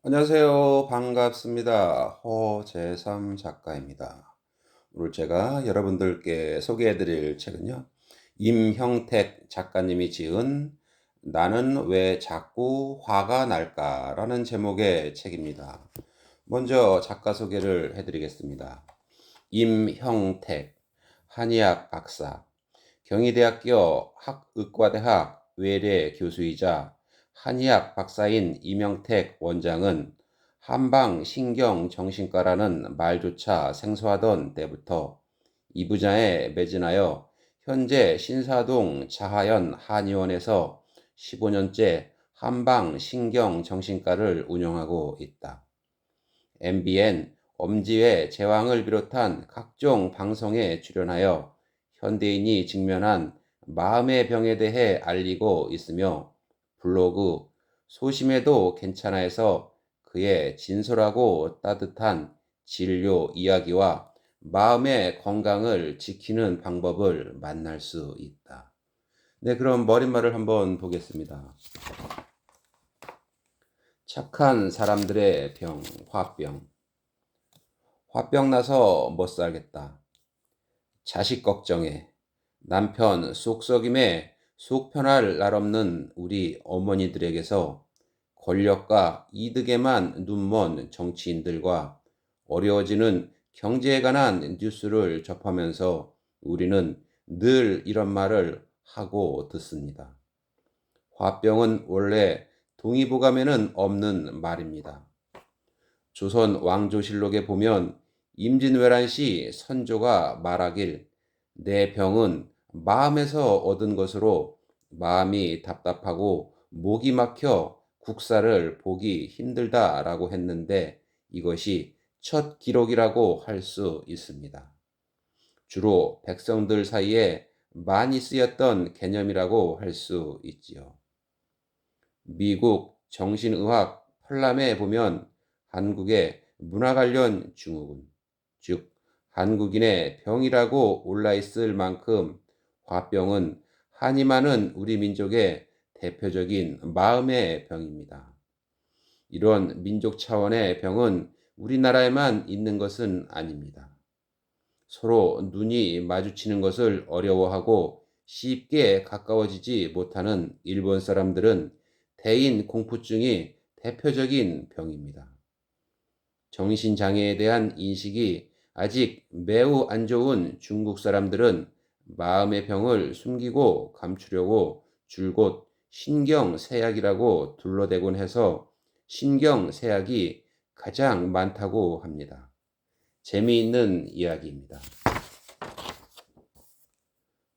안녕하세요. 반갑습니다. 허재삼 작가입니다. 오늘 제가 여러분들께 소개해 드릴 책은요. 임형택 작가님이 지은 나는 왜 자꾸 화가 날까라는 제목의 책입니다. 먼저 작가 소개를 해 드리겠습니다. 임형택, 한의학 박사, 경희대학교 학의과대학 외래 교수이자 한의학 박사인 임영택 원장은 한방신경정신과라는 말조차 생소하던 때부터 이 분야에 매진하여 현재 신사동 자하연 한의원에서 15년째 한방신경정신과를 운영하고 있다. MBN, 엄지회 제왕을 비롯한 각종 방송에 출연하여 현대인이 직면한 마음의 병에 대해 알리고 있으며 블로그 소심해도 괜찮아에서 그의 진솔하고 따뜻한 진료 이야기와 마음의 건강을 지키는 방법을 만날 수 있다. 네, 그럼 머릿말을 한번 보겠습니다. 착한 사람들의 병, 화병. 화병 나서 못 살겠다. 자식 걱정에, 남편 속썩임에 속 편할 날 없는 우리 어머니들에게서 권력과 이득에만 눈먼 정치인들과 어려워지는 경제에 관한 뉴스를 접하면서 우리는 늘 이런 말을 하고 듣습니다. 화병은 원래 동의보감에는 없는 말입니다. 조선 왕조실록에 보면 임진왜란시 선조가 말하길 내 병은 마음에서 얻은 것으로 마음이 답답하고 목이 막혀 국사를 보기 힘들다라고 했는데 이것이 첫 기록이라고 할 수 있습니다. 주로 백성들 사이에 많이 쓰였던 개념이라고 할 수 있지요. 미국 정신의학 편람에 보면 한국의 문화 관련 증후군, 즉 한국인의 병이라고 올라 있을 만큼 화병은 한이 많은 우리 민족의 대표적인 마음의 병입니다. 이런 민족 차원의 병은 우리나라에만 있는 것은 아닙니다. 서로 눈이 마주치는 것을 어려워하고 쉽게 가까워지지 못하는 일본 사람들은 대인 공포증이 대표적인 병입니다. 정신장애에 대한 인식이 아직 매우 안 좋은 중국 사람들은 마음의 병을 숨기고 감추려고 줄곧 신경쇠약이라고 둘러대곤 해서 신경쇠약이 가장 많다고 합니다. 재미있는 이야기입니다.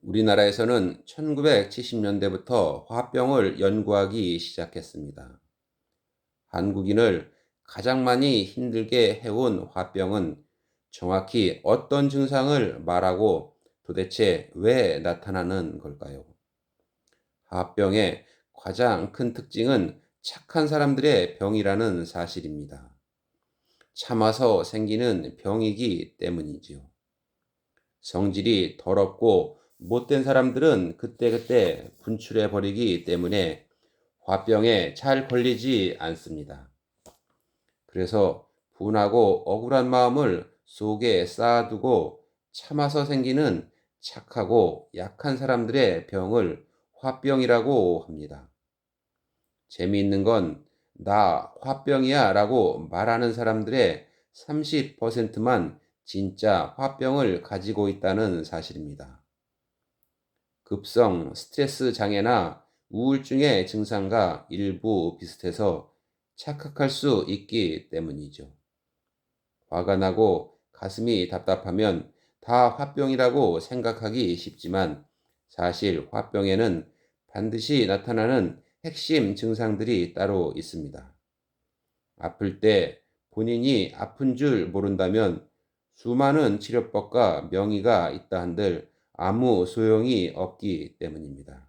우리나라에서는 1970년대부터 화병을 연구하기 시작했습니다. 한국인을 가장 많이 힘들게 해온 화병은 정확히 어떤 증상을 말하고 도대체 왜 나타나는 걸까요? 화병의 가장 큰 특징은 착한 사람들의 병이라는 사실입니다. 참아서 생기는 병이기 때문이지요. 성질이 더럽고 못된 사람들은 그때그때 분출해 버리기 때문에 화병에 잘 걸리지 않습니다. 그래서 분하고 억울한 마음을 속에 쌓아두고 참아서 생기는 착하고 약한 사람들의 병을 화병이라고 합니다. 재미있는 건 나 화병이야 라고 말하는 사람들의 30%만 진짜 화병을 가지고 있다는 사실입니다. 급성 스트레스 장애나 우울증의 증상과 일부 비슷해서 착각할 수 있기 때문이죠. 화가 나고 가슴이 답답하면 다 화병이라고 생각하기 쉽지만 사실 화병에는 반드시 나타나는 핵심 증상들이 따로 있습니다. 아플 때 본인이 아픈 줄 모른다면 수많은 치료법과 명의가 있다 한들 아무 소용이 없기 때문입니다.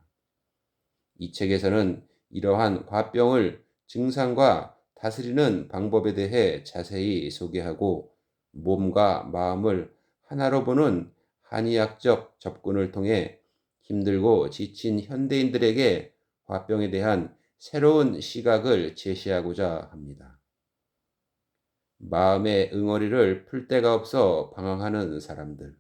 이 책에서는 이러한 화병을 증상과 다스리는 방법에 대해 자세히 소개하고 몸과 마음을 하나로 보는 한의학적 접근을 통해 힘들고 지친 현대인들에게 화병에 대한 새로운 시각을 제시하고자 합니다. 마음의 응어리를 풀 데가 없어 방황하는 사람들,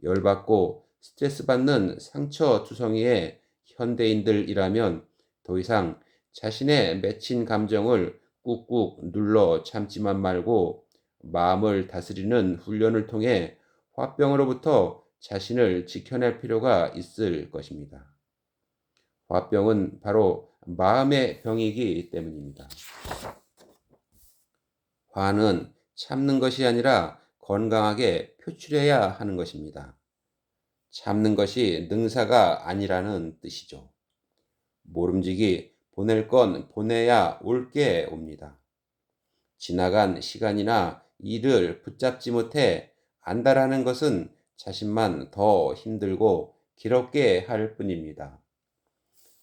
열받고 스트레스 받는 상처투성이의 현대인들이라면 더 이상 자신의 맺힌 감정을 꾹꾹 눌러 참지만 말고 마음을 다스리는 훈련을 통해 화병으로부터 자신을 지켜낼 필요가 있을 것입니다. 화병은 바로 마음의 병이기 때문입니다. 화는 참는 것이 아니라 건강하게 표출해야 하는 것입니다. 참는 것이 능사가 아니라는 뜻이죠. 모름지기 보낼 건 보내야 올 게 옵니다. 지나간 시간이나 일을 붙잡지 못해 안달하는 것은 자신만 더 힘들고 괴롭게 할 뿐입니다.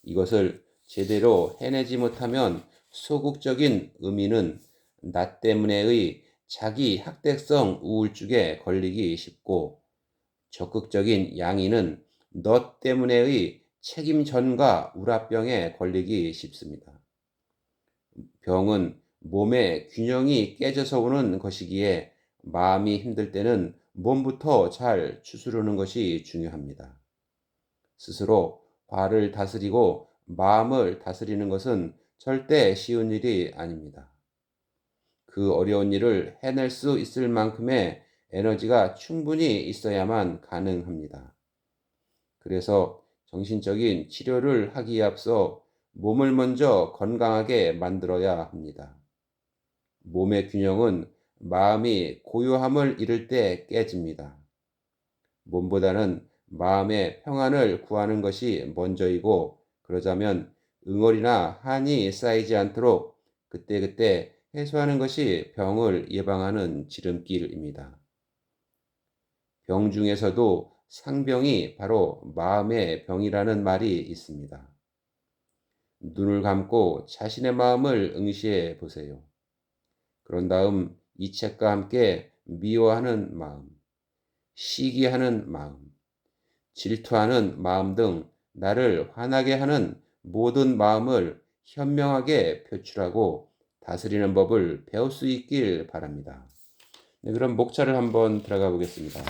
이것을 제대로 해내지 못하면 소극적인 의미는 나 때문에의 자기 학대성 우울증에 걸리기 쉽고, 적극적인 양이는 너 때문에의 책임 전가 우라병에 걸리기 쉽습니다. 병은 몸의 균형이 깨져서 오는 것이기에 마음이 힘들 때는 몸부터 잘 추스르는 것이 중요합니다. 스스로 화를 다스리고 마음을 다스리는 것은 절대 쉬운 일이 아닙니다. 그 어려운 일을 해낼 수 있을 만큼의 에너지가 충분히 있어야만 가능합니다. 그래서 정신적인 치료를 하기에 앞서 몸을 먼저 건강하게 만들어야 합니다. 몸의 균형은 마음이 고요함을 잃을 때 깨집니다. 몸보다는 마음의 평안을 구하는 것이 먼저이고, 그러자면 응어리나 한이 쌓이지 않도록 그때그때 해소하는 것이 병을 예방하는 지름길입니다. 병 중에서도 상병이 바로 마음의 병이라는 말이 있습니다. 눈을 감고 자신의 마음을 응시해 보세요. 그런 다음 이 책과 함께 미워하는 마음, 시기하는 마음, 질투하는 마음 등 나를 화나게 하는 모든 마음을 현명하게 표출하고 다스리는 법을 배울 수 있길 바랍니다. 네, 그럼 목차를 한번 들어가 보겠습니다.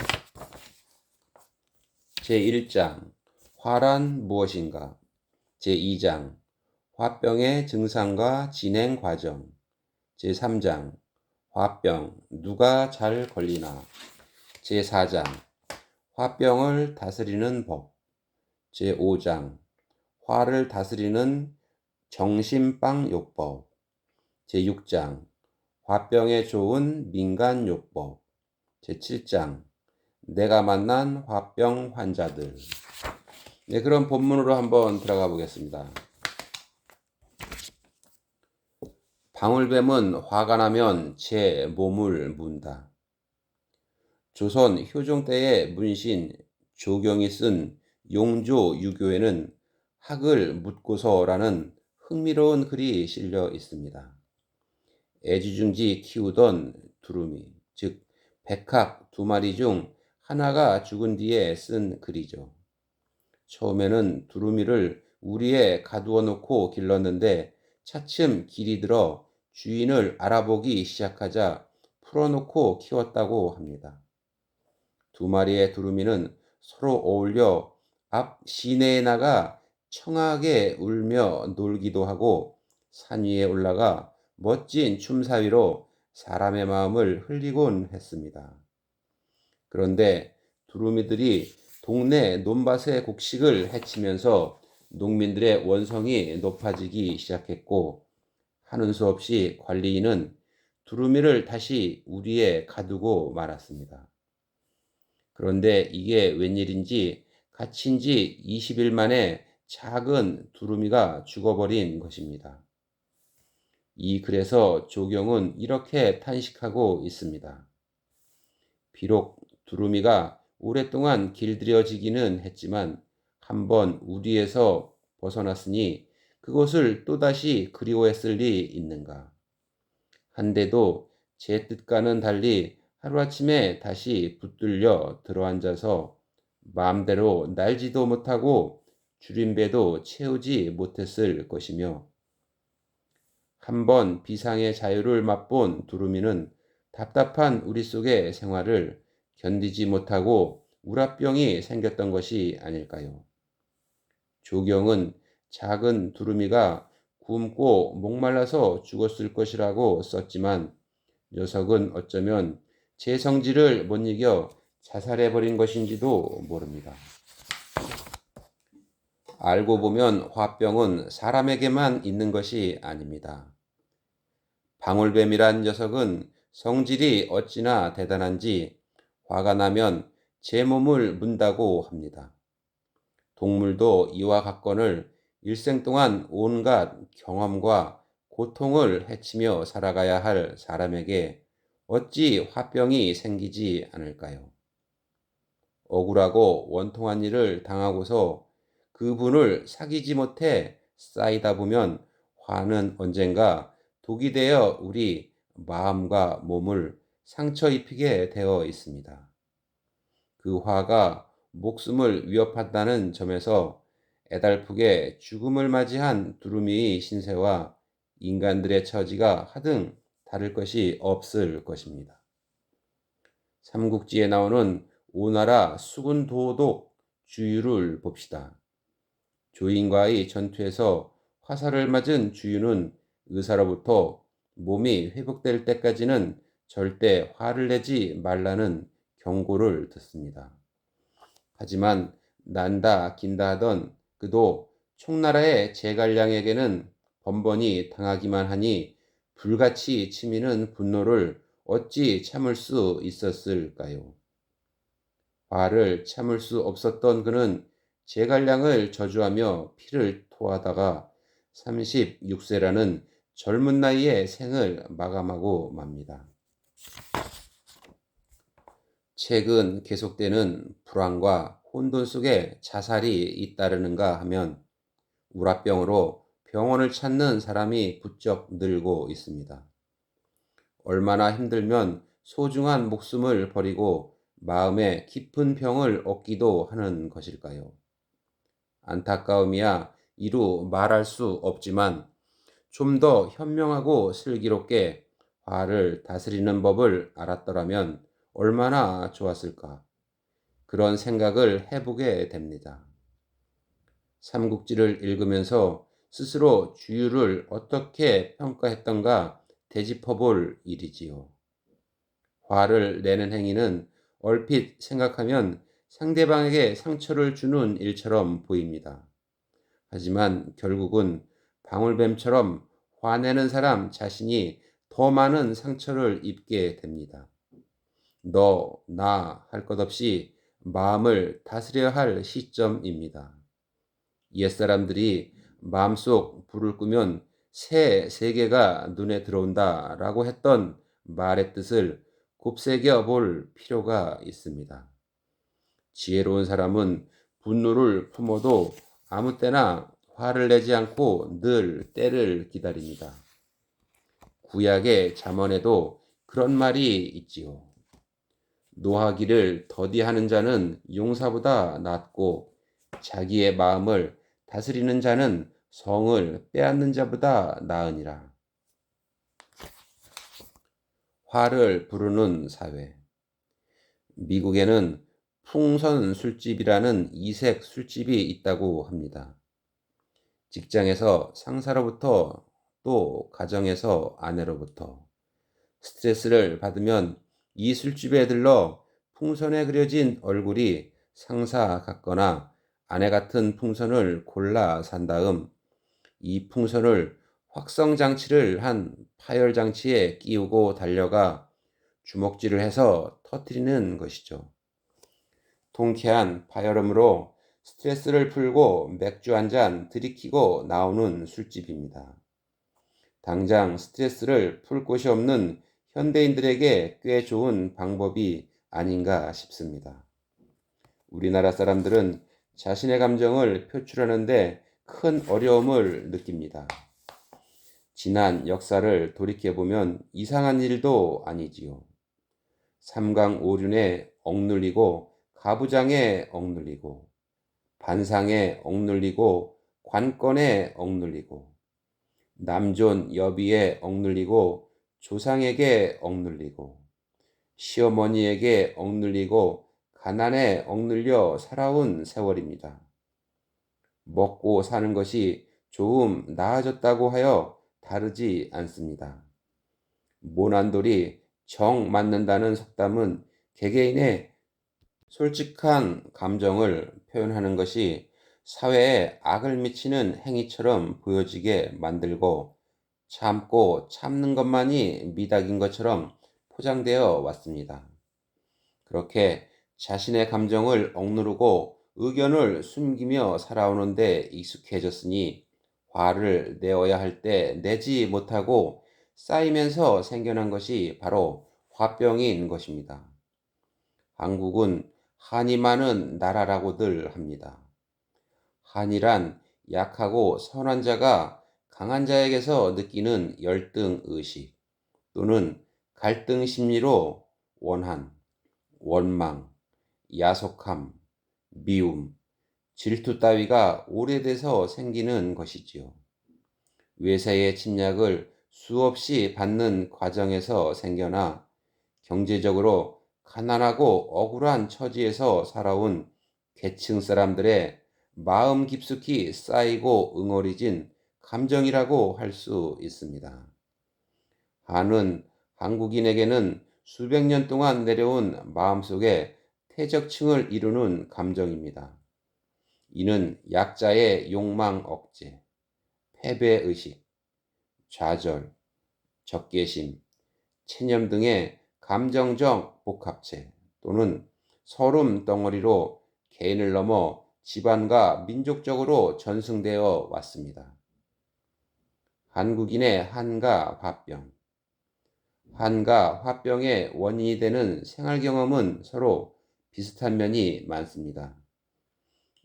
제1장 화란 무엇인가? 제2장 화병의 증상과 진행 과정. 제3장 화병 누가 잘 걸리나? 제4장 화병을 다스리는 법. 제5장 화를 다스리는 정신빵요법. 제6장 화병에 좋은 민간요법. 제7장 내가 만난 화병 환자들. 네, 그럼 본문으로 한번 들어가 보겠습니다. 방울뱀은 화가 나면 제 몸을 문다. 조선 효종 때의 문신 조경이 쓴 용조 유교에는 학을 묻고서라는 흥미로운 글이 실려 있습니다. 애지중지 키우던 두루미, 즉 백학 두 마리 중 하나가 죽은 뒤에 쓴 글이죠. 처음에는 두루미를 우리에 가두어 놓고 길렀는데 차츰 길이 들어 주인을 알아보기 시작하자 풀어놓고 키웠다고 합니다. 두 마리의 두루미는 서로 어울려 앞 시내에 나가 청하게 울며 놀기도 하고 산 위에 올라가 멋진 춤사위로 사람의 마음을 흘리곤 했습니다. 그런데 두루미들이 동네 논밭의 곡식을 해치면서 농민들의 원성이 높아지기 시작했고, 하는 수 없이 관리인은 두루미를 다시 우리에 가두고 말았습니다. 그런데 이게 웬일인지 갇힌 지 20일 만에 작은 두루미가 죽어버린 것입니다. 이 글에서 조경은 이렇게 탄식하고 있습니다. 비록 두루미가 오랫동안 길들여지기는 했지만 한번 우리에서 벗어났으니 그곳을 또다시 그리워했을 리 있는가. 한데도 제 뜻과는 달리 하루아침에 다시 붙들려 들어앉아서 마음대로 날지도 못하고 줄임배도 채우지 못했을 것이며, 한번 비상의 자유를 맛본 두루미는 답답한 우리 속의 생활을 견디지 못하고 우라병이 생겼던 것이 아닐까요? 조경은 작은 두루미가 굶고 목말라서 죽었을 것이라고 썼지만 녀석은 어쩌면 제 성질을 못 이겨 자살해버린 것인지도 모릅니다. 알고 보면 화병은 사람에게만 있는 것이 아닙니다. 방울뱀이란 녀석은 성질이 어찌나 대단한지 화가 나면 제 몸을 문다고 합니다. 동물도 이와 같건을 일생 동안 온갖 경험과 고통을 헤치며 살아가야 할 사람에게 어찌 화병이 생기지 않을까요? 억울하고 원통한 일을 당하고서 그분을 사귀지 못해 쌓이다 보면 화는 언젠가 독이 되어 우리 마음과 몸을 상처 입히게 되어 있습니다. 그 화가 목숨을 위협한다는 점에서 애달프게 죽음을 맞이한 두루미의 신세와 인간들의 처지가 하등 다를 것이 없을 것입니다. 삼국지에 나오는 오나라 수군도독 주유를 봅시다. 조인과의 전투에서 화살을 맞은 주유는 의사로부터 몸이 회복될 때까지는 절대 화를 내지 말라는 경고를 듣습니다. 하지만 난다 긴다 하던 그도 총나라의 제갈량에게는 번번이 당하기만 하니 불같이 치미는 분노를 어찌 참을 수 있었을까요? 화를 참을 수 없었던 그는 제갈량을 저주하며 피를 토하다가 36세라는 젊은 나이에 생을 마감하고 맙니다. 최근 계속되는 불안과 혼돈 속에 자살이 잇따르는가 하면 우라병으로 병원을 찾는 사람이 부쩍 늘고 있습니다. 얼마나 힘들면 소중한 목숨을 버리고 마음에 깊은 병을 얻기도 하는 것일까요? 안타까움이야 이루 말할 수 없지만 좀 더 현명하고 슬기롭게 화를 다스리는 법을 알았더라면 얼마나 좋았을까. 그런 생각을 해보게 됩니다. 삼국지를 읽으면서 스스로 주유를 어떻게 평가했던가 되짚어볼 일이지요. 화를 내는 행위는 얼핏 생각하면 상대방에게 상처를 주는 일처럼 보입니다. 하지만 결국은 방울뱀처럼 화내는 사람 자신이 더 많은 상처를 입게 됩니다. 너, 나 할 것 없이 마음을 다스려야 할 시점입니다. 옛사람들이 마음속 불을 끄면 새 세계가 눈에 들어온다 라고 했던 말의 뜻을 곱새겨 볼 필요가 있습니다. 지혜로운 사람은 분노를 품어도 아무 때나 화를 내지 않고 늘 때를 기다립니다. 구약의 잠언에도 그런 말이 있지요. 노하기를 더디하는 자는 용사보다 낫고 자기의 마음을 다스리는 자는 성을 빼앗는 자보다 나으니라. 화를 부르는 사회. 미국에는 풍선 술집이라는 이색 술집이 있다고 합니다. 직장에서 상사로부터 또 가정에서 아내로부터 스트레스를 받으면 이 술집에 들러 풍선에 그려진 얼굴이 상사 같거나 아내 같은 풍선을 골라 산 다음 이 풍선을 확성장치를 한 파열장치에 끼우고 달려가 주먹질을 해서 터뜨리는 것이죠. 통쾌한 파열음으로 스트레스를 풀고 맥주 한 잔 들이키고 나오는 술집입니다. 당장 스트레스를 풀 곳이 없는 현대인들에게 꽤 좋은 방법이 아닌가 싶습니다. 우리나라 사람들은 자신의 감정을 표출하는데 큰 어려움을 느낍니다. 지난 역사를 돌이켜보면 이상한 일도 아니지요. 삼강오륜에 억눌리고 가부장에 억눌리고 반상에 억눌리고 관건에 억눌리고 남존 여비에 억눌리고 조상에게 억눌리고 시어머니에게 억눌리고 가난에 억눌려 살아온 세월입니다. 먹고 사는 것이 조금 나아졌다고 하여 다르지 않습니다. 모난돌이 정 맞는다는 속담은 개개인의 솔직한 감정을 표현하는 것이 사회에 악을 미치는 행위처럼 보여지게 만들고 참고 참는 것만이 미덕인 것처럼 포장되어 왔습니다. 그렇게 자신의 감정을 억누르고 의견을 숨기며 살아오는데 익숙해졌으니 화를 내어야 할 때 내지 못하고 쌓이면서 생겨난 것이 바로 화병인 것입니다. 한국은 한이 많은 나라라고들 합니다. 한이란 약하고 선한 자가 강한 자에게서 느끼는 열등 의식 또는 갈등 심리로 원한, 원망, 야속함, 미움, 질투 따위가 오래돼서 생기는 것이지요. 외세의 침략을 수없이 받는 과정에서 생겨나 경제적으로 가난하고 억울한 처지에서 살아온 계층 사람들의 마음 깊숙이 쌓이고 응어리진 감정이라고 할 수 있습니다. 한은 한국인에게는 수백 년 동안 내려온 마음속에 퇴적층을 이루는 감정입니다. 이는 약자의 욕망 억제, 패배의식, 좌절, 적개심, 체념 등의 감정적 복합체 또는 서름 덩어리로 개인을 넘어 집안과 민족적으로 전승되어 왔습니다. 한국인의 한과 화병. 한과 화병의 원인이 되는 생활 경험은 서로 비슷한 면이 많습니다.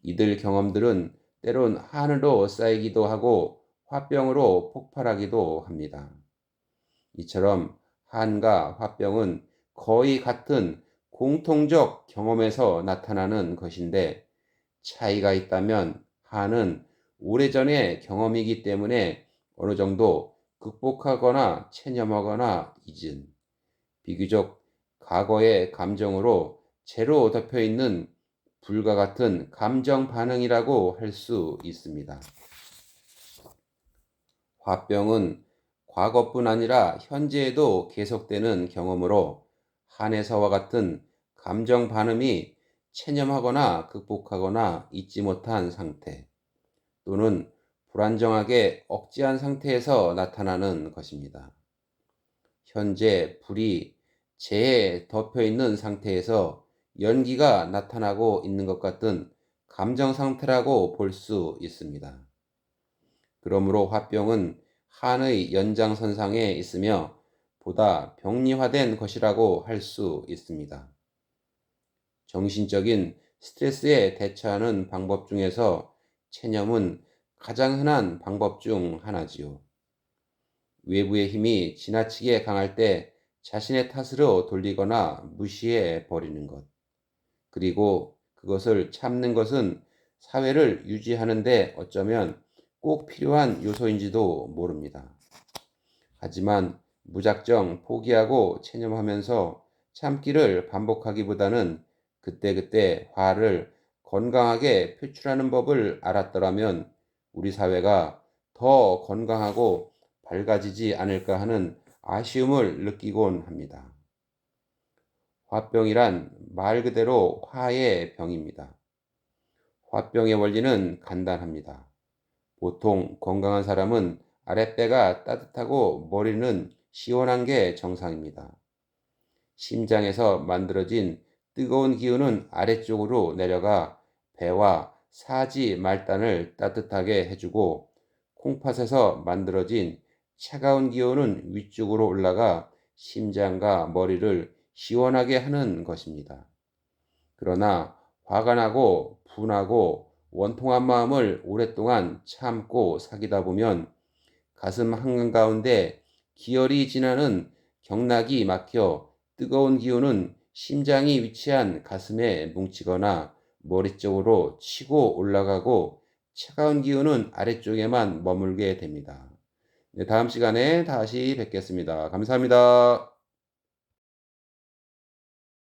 이들 경험들은 때론 한으로 쌓이기도 하고 화병으로 폭발하기도 합니다. 이처럼 한과 화병은 거의 같은 공통적 경험에서 나타나는 것인데 차이가 있다면 한은 오래전의 경험이기 때문에 어느 정도 극복하거나 체념하거나 잊은 비교적 과거의 감정으로 채로 덮여 있는 불과 같은 감정 반응이라고 할 수 있습니다. 화병은 과거뿐 아니라 현재에도 계속되는 경험으로 한에서와 같은 감정 반응이 체념하거나 극복하거나 잊지 못한 상태 또는 불안정하게 억제한 상태에서 나타나는 것입니다. 현재 불이 재에 덮여 있는 상태에서 연기가 나타나고 있는 것 같은 감정 상태라고 볼 수 있습니다. 그러므로 화병은 한의 연장선상에 있으며 보다 병리화된 것이라고 할 수 있습니다. 정신적인 스트레스에 대처하는 방법 중에서 체념은 가장 흔한 방법 중 하나지요. 외부의 힘이 지나치게 강할 때 자신의 탓으로 돌리거나 무시해 버리는 것. 그리고 그것을 참는 것은 사회를 유지하는데 어쩌면 꼭 필요한 요소인지도 모릅니다. 하지만 무작정 포기하고 체념하면서 참기를 반복하기보다는 그때그때 화를 건강하게 표출하는 법을 알았더라면 우리 사회가 더 건강하고 밝아지지 않을까 하는 아쉬움을 느끼곤 합니다. 화병이란 말 그대로 화의 병입니다. 화병의 원리는 간단합니다. 보통 건강한 사람은 아랫배가 따뜻하고 머리는 시원한 게 정상입니다. 심장에서 만들어진 뜨거운 기운은 아래쪽으로 내려가 배와 사지 말단을 따뜻하게 해주고 콩팥에서 만들어진 차가운 기운은 위쪽으로 올라가 심장과 머리를 시원하게 하는 것입니다. 그러나 화가 나고 분하고 원통한 마음을 오랫동안 참고 사귀다 보면 가슴 한가운데 기혈이 지나는 경락이 막혀 뜨거운 기운은 심장이 위치한 가슴에 뭉치거나 머리 쪽으로 치고 올라가고 차가운 기운은 아래쪽에만 머물게 됩니다. 네, 다음 시간에 다시 뵙겠습니다. 감사합니다.